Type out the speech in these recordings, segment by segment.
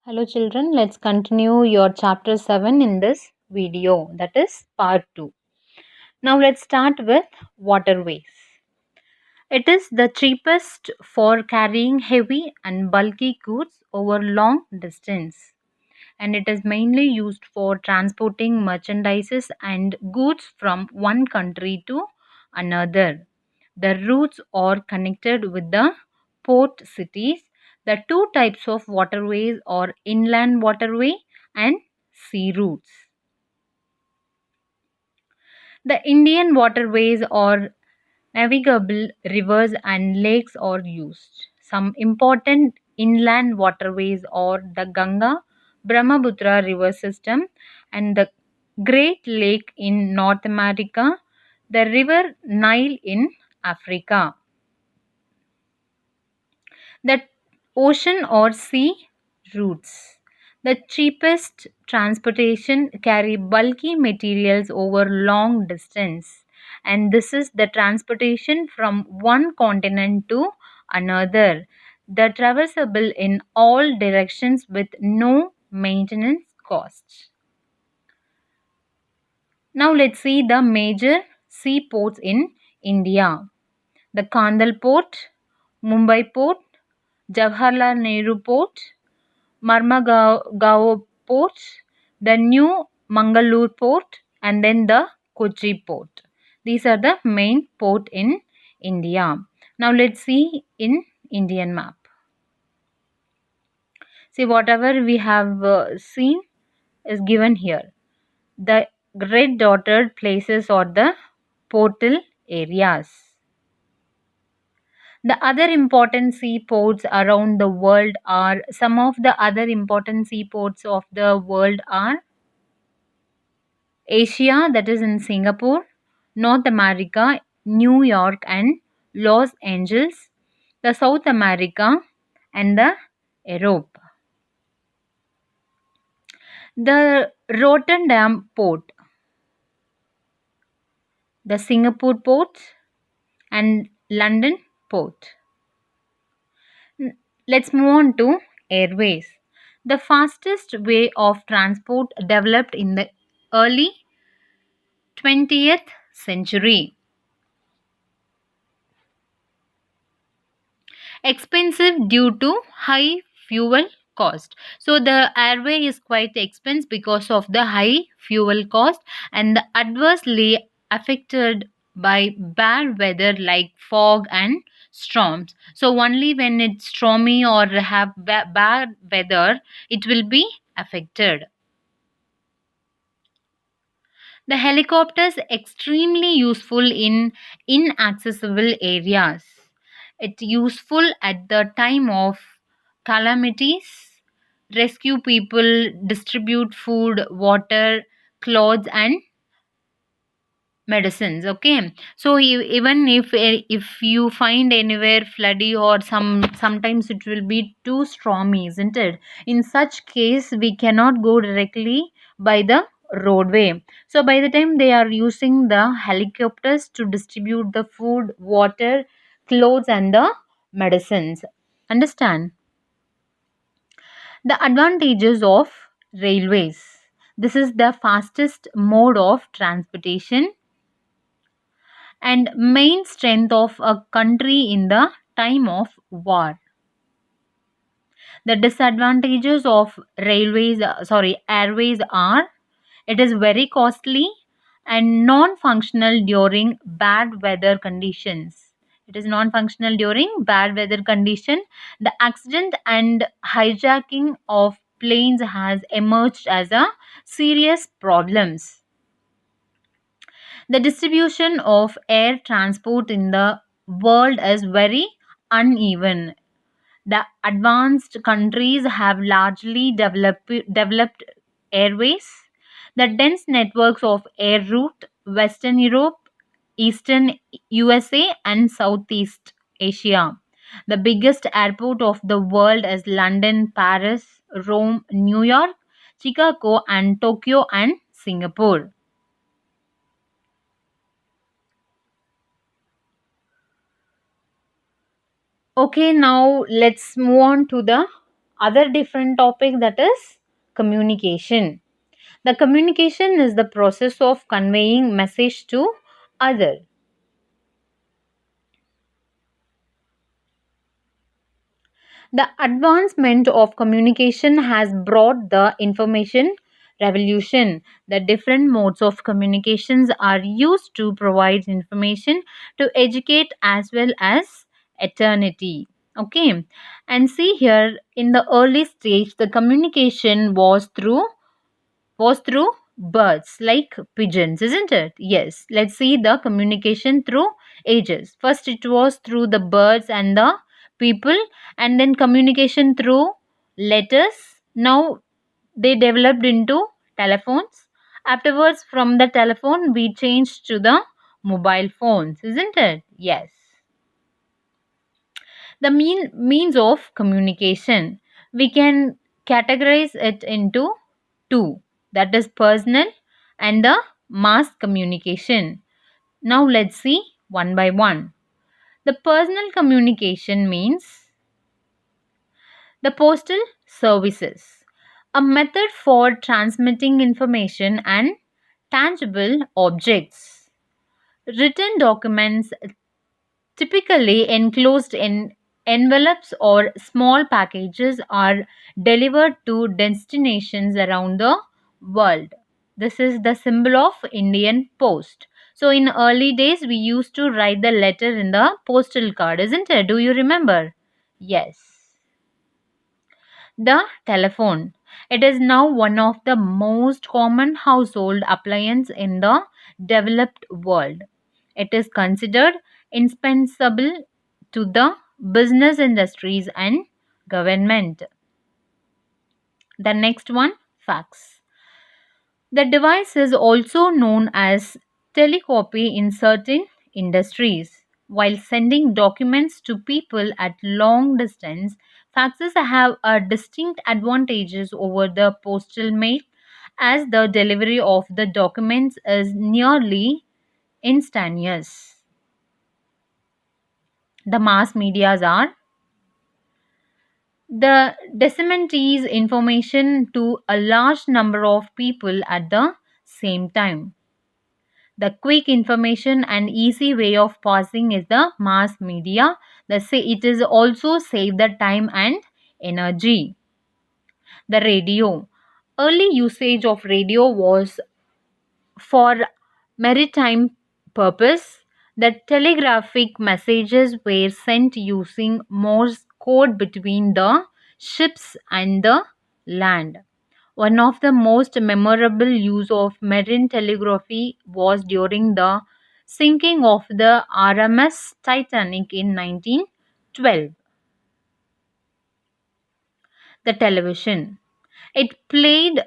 Hello children, let's continue your chapter 7 in this video, that is part 2. Now let's start with waterways. It is the cheapest for carrying heavy and bulky goods over long distance, and it is mainly used for transporting merchandises and goods from one country to another. The routes are connected with the port cities. The two types of waterways are inland waterway and sea routes. The Indian waterways are navigable rivers and lakes are used. Some important inland waterways are the Ganga Brahmaputra river system and the Great Lake in North America, the river Nile in Africa. The ocean or sea routes. The cheapest transportation carry bulky materials over long distance, and this is the transportation from one continent to another. The traversable in all directions with no maintenance costs. Now let's see the major seaports in India. The Kandal Port, Mumbai Port, Jawaharlal Nehru Port, Marmagao Port, the new Mangalore Port, and then the Kochi Port. These are the main port in India. Now let's see in Indian map. See, whatever we have seen is given here. The red dotted places are the portal areas. The other important seaports around the world are some of the other important seaports of the world are Asia, that is in Singapore, North America, New York and Los Angeles, the South America and the Europe. The Rotterdam port, the Singapore port and London port. Let's move on to airways. The fastest way of transport developed in the early 20th century. Expensive due to high fuel cost. So the airway is quite expensive because of the high fuel cost and adversely affected by bad weather like fog and storms. So only when it's stormy or have bad weather it will be affected. The helicopters extremely useful in inaccessible areas. It's useful at the time of calamities, rescue people, distribute food, water, clothes and medicines. Okay, so even if you find anywhere floody or sometimes it will be too stormy, isn't it? In such case we cannot go directly by the roadway, so by the time they are using the helicopters to distribute the food, water, clothes and the medicines. Understand? The advantages of railways. This is the fastest mode of transportation and main strength of a country in the time of war. The disadvantages of airways are it is very costly and non-functional during bad weather conditions. It is non-functional during bad weather condition. The accident and hijacking of planes has emerged as a serious problems. The distribution of air transport in the world is very uneven. The advanced countries have largely developed airways. The dense networks of air route, Western Europe, Eastern USA, and Southeast Asia. The biggest airport of the world is London, Paris, Rome, New York, Chicago, and Tokyo and Singapore. Okay, now let's move on to the other different topic, that is communication. The communication is the process of conveying message to other. The advancement of communication has brought the information revolution. The different modes of communications are used to provide information to educate as well as eternity. Okay, and see here in the early stage, the communication was through birds like pigeons, isn't it? Yes. Let's see the communication through ages. First, it was through the birds and the people, and then communication through letters. Now they developed into telephones. Afterwards, from the telephone, we changed to the mobile phones, isn't it? Yes. The means of communication, we can categorize it into two, that is personal and the mass communication. Now let's see one by one. The personal communication means the postal services, a method for transmitting information and tangible objects. Written documents, typically enclosed in envelopes or small packages, are delivered to destinations around the world. This is the symbol of Indian Post. So in early days we used to write the letter in the postal card, isn't it? Do you remember? Yes. The telephone. It is now one of the most common household appliance in the developed world. It is considered indispensable to the business industries and government. The next one, fax. The device is also known as telecopy in certain industries. While sending documents to people at long distance, faxes have a distinct advantages over the postal mail, as the delivery of the documents is nearly instantaneous. The mass medias are the disseminates information to a large number of people at the same time. The quick information and easy way of passing is the mass media. It is also save the time and energy. The radio. Early usage of radio was for maritime purpose. The telegraphic messages were sent using Morse code between the ships and the land. One of the most memorable use of marine telegraphy was during the sinking of the RMS Titanic in 1912. The television. It played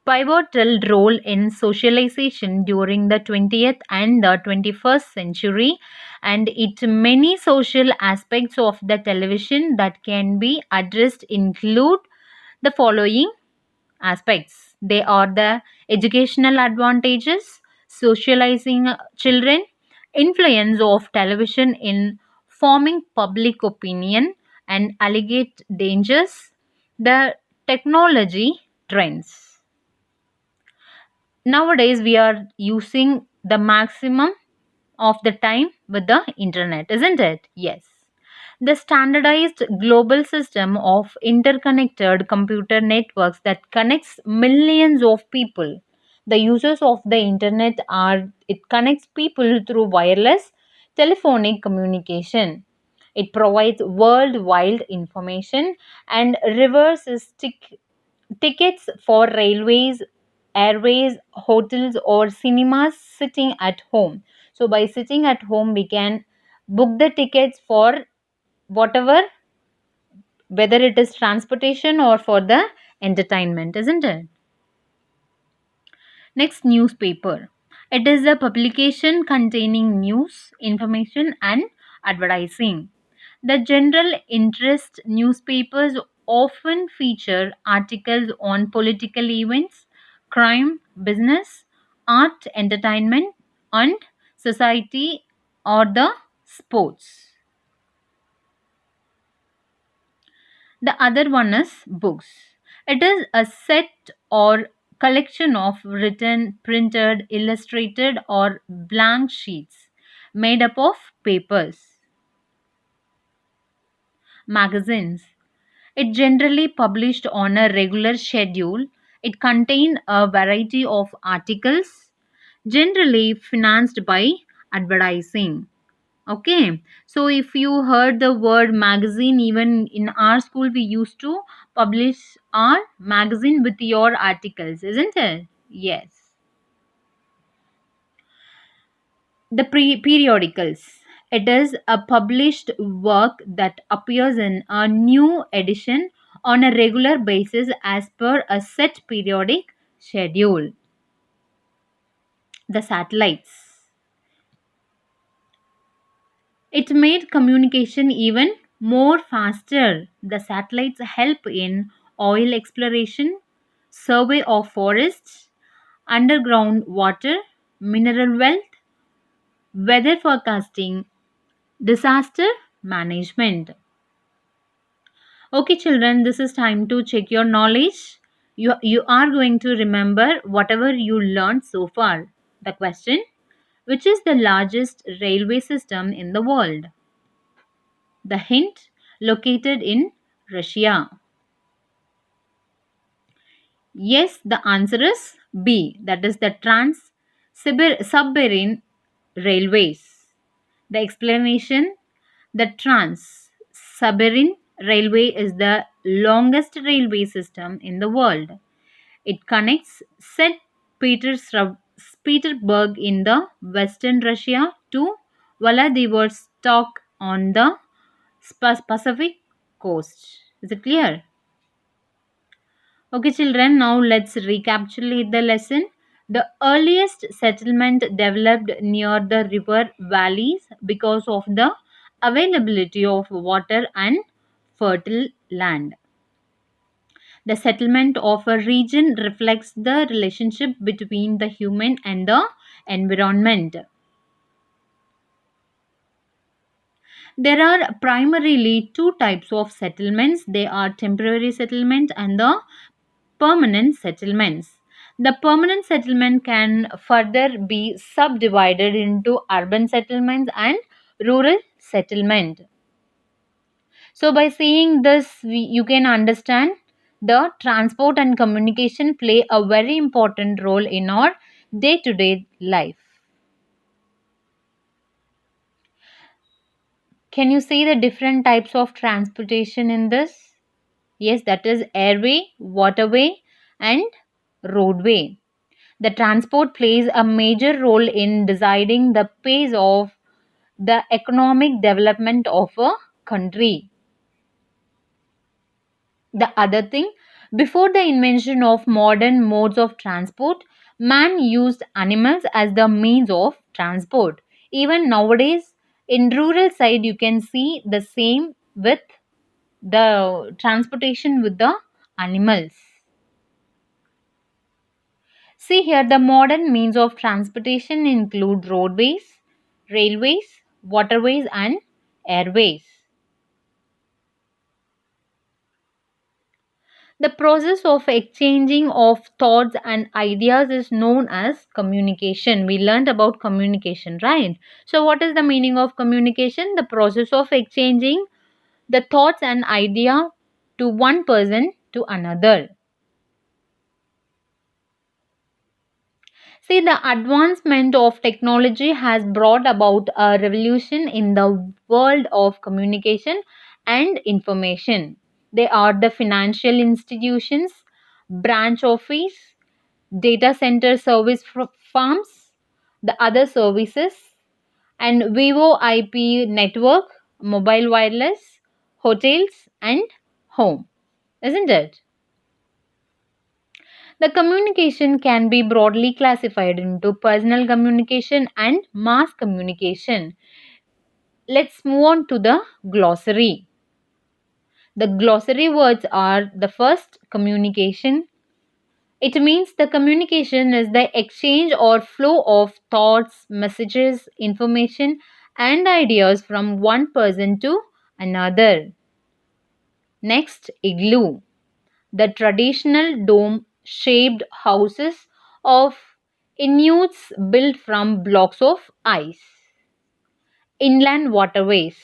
pivotal role in socialization during the 20th and the 21st century, and it many social aspects of the television that can be addressed include the following aspects. They are the educational advantages, socializing children, influence of television in forming public opinion, and alleged dangers, the technology trends. Nowadays we are using the maximum of the time with the internet, isn't it? Yes. The standardized global system of interconnected computer networks that connects millions of people. The users of the internet are, it connects people through wireless telephonic communication. It provides worldwide information and reverses tickets for railways, airways, hotels, or cinemas sitting at home. So, by sitting at home, we can book the tickets for whatever, whether it is transportation or for the entertainment, isn't it? Next, newspaper. It is a publication containing news, information, and advertising. The general interest newspapers often feature articles on political events, crime, business, art, entertainment, and society or the sports. The other one is books. It is a set or collection of written, printed, illustrated, or blank sheets made up of papers. Magazines. It generally published on a regular schedule. It contained a variety of articles, generally financed by advertising. Okay, so if you heard the word magazine, even in our school, we used to publish our magazine with your articles, isn't it? Yes. The periodicals. It is a published work that appears in a new edition on a regular basis as per a set periodic schedule. The satellites. It made communication even more faster. The satellites help in oil exploration, survey of forests, underground water, mineral wealth, weather forecasting, disaster management. Okay, children, this is time to check your knowledge. You are going to remember whatever you learned so far. The question: which is the largest railway system in the world? The hint: located in Russia. Yes, the answer is B, that is the Trans Submarine Railways. The explanation: the Trans Submarine Railway is the longest railway system in the world. It connects Petersburg in the western Russia to Vladivostok on the Pacific coast. Is it clear? Okay, children, now let's recapitulate the lesson. The earliest settlement developed near the river valleys because of the availability of water and fertile land. The settlement of a region reflects the relationship between the human and the environment. There are primarily two types of settlements. They are temporary settlement and the permanent settlements. The permanent settlement can further be subdivided into urban settlements and rural settlement. So, by seeing this, you can understand the transport and communication play a very important role in our day to day life. Can you see the different types of transportation in this? Yes, that is airway, waterway, and roadway. The transport plays a major role in deciding the pace of the economic development of a country. The other thing, before the invention of modern modes of transport, man used animals as the means of transport. Even nowadays, in rural side, you can see the same with the transportation with the animals. See here, the modern means of transportation include roadways, railways, waterways, and airways. The process of exchanging of thoughts and ideas is known as communication. We learned about communication, right? So, what is the meaning of communication? The process of exchanging the thoughts and idea to one person to another. See, the advancement of technology has brought about a revolution in the world of communication and information. They are the financial institutions, branch office, data center service farms, the other services, and Vivo IP network, mobile wireless, hotels, and home. Isn't it? The communication can be broadly classified into personal communication and mass communication. Let's move on to the glossary. The glossary words are: the first, communication. It means the communication is the exchange or flow of thoughts, messages, information, and ideas from one person to another. Next, igloo, the traditional dome shaped houses of Inuits built from blocks of ice. Inland waterways,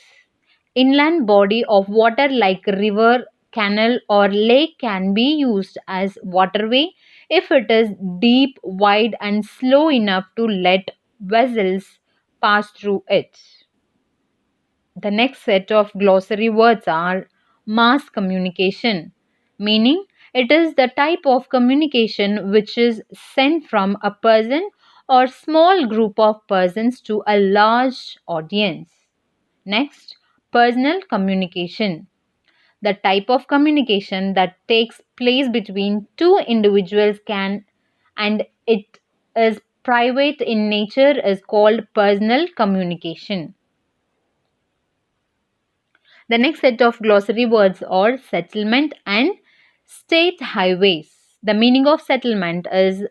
inland body of water like river, canal or lake can be used as waterway if it is deep, wide and slow enough to let vessels pass through it. The next set of glossary words are mass communication, meaning it is the type of communication which is sent from a person or small group of persons to a large audience. Next, personal communication, the type of communication that takes place between two individuals can and it is private in nature is called personal communication. The next set of glossary words are settlement and state highways. The meaning of settlement is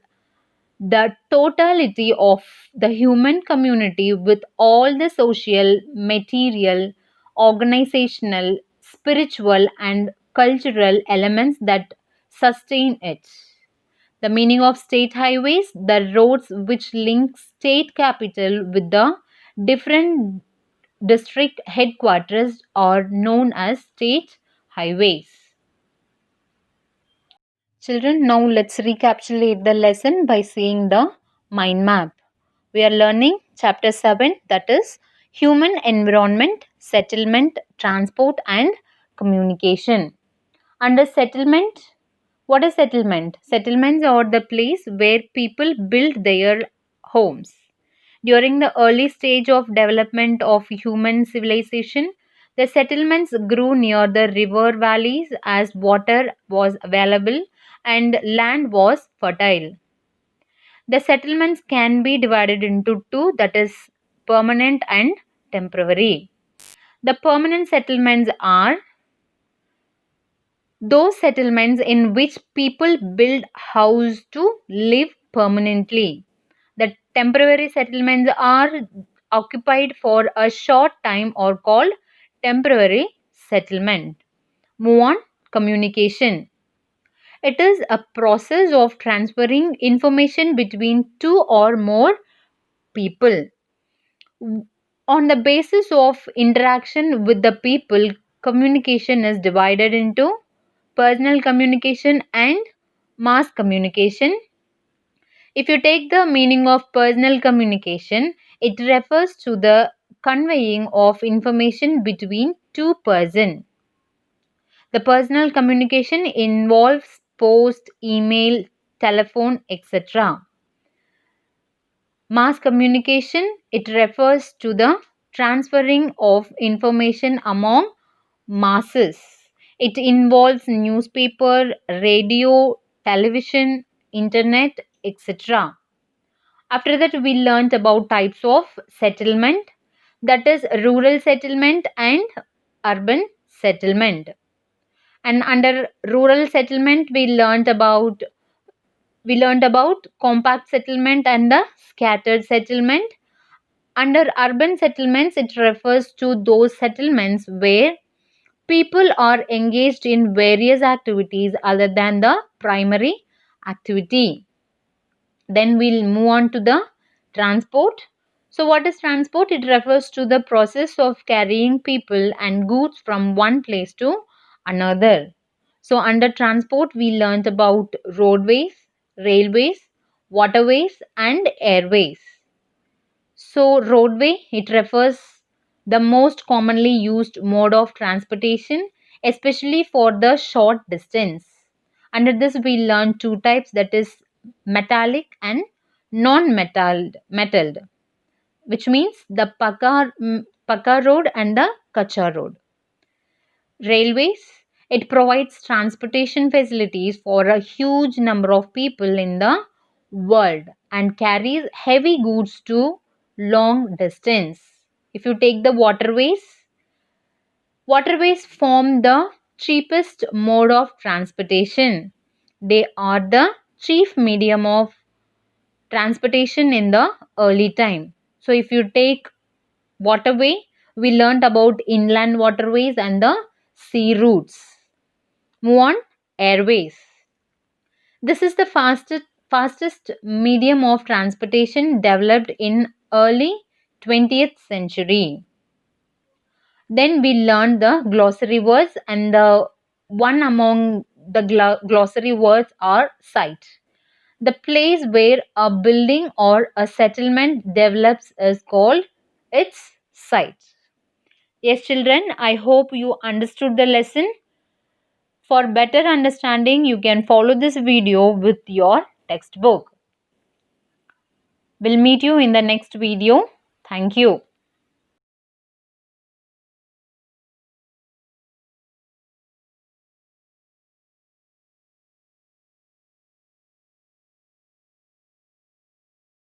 the totality of the human community with all the social, material, organizational, spiritual, and cultural elements that sustain it. The meaning of state highways, the roads which link state capital with the different district headquarters are known as state highways. Children, now let's recapitulate the lesson by seeing the mind map. We are learning chapter 7, that is human environment, settlement, transport and communication. Under settlement, what is settlement? Settlements are the place where people build their homes. During the early stage of development of human civilization, the settlements grew near the river valleys as water was available and land was fertile. The settlements can be divided into two, that is, permanent and temporary. The permanent settlements are those settlements in which people build house to live permanently. The temporary settlements are occupied for a short time or called temporary settlement. Move on, communication. It is a process of transferring information between two or more people. On the basis of interaction with the people, communication is divided into personal communication and mass communication. If you take the meaning of personal communication, it refers to the conveying of information between two persons. The personal communication involves post, email, telephone, etc. Mass communication, it refers to the transferring of information among masses. It involves newspaper, radio, television, internet, etc. After that, we learnt about types of settlement, that is rural settlement and urban settlement. And under rural settlement, we learned about compact settlement and the scattered settlement. Under urban settlements, it refers to those settlements where people are engaged in various activities other than the primary activity. Then we'll move on to the transport. So, what is transport? It refers to the process of carrying people and goods from one place to another. So, under transport, we learnt about roadways, railways, waterways, and airways. So, roadway, it refers the most commonly used mode of transportation, especially for the short distance. Under this, we learn two types, that is metallic and non-metalled, which means the Paka road and the Kacha road. Railways, it provides transportation facilities for a huge number of people in the world and carries heavy goods to long distance. If you take the waterways, waterways form the cheapest mode of transportation. They are the chief medium of transportation in the early time. So if you take waterway, we learnt about inland waterways and the sea routes. Move on, airways. This is the fastest medium of transportation developed in early 20th century. Then we learned the glossary words, and the one among the glossary words are site. The place where a building or a settlement develops is called its site. Yes, children, I hope you understood the lesson. For better understanding, you can follow this video with your textbook. We'll meet you in the next video. Thank you.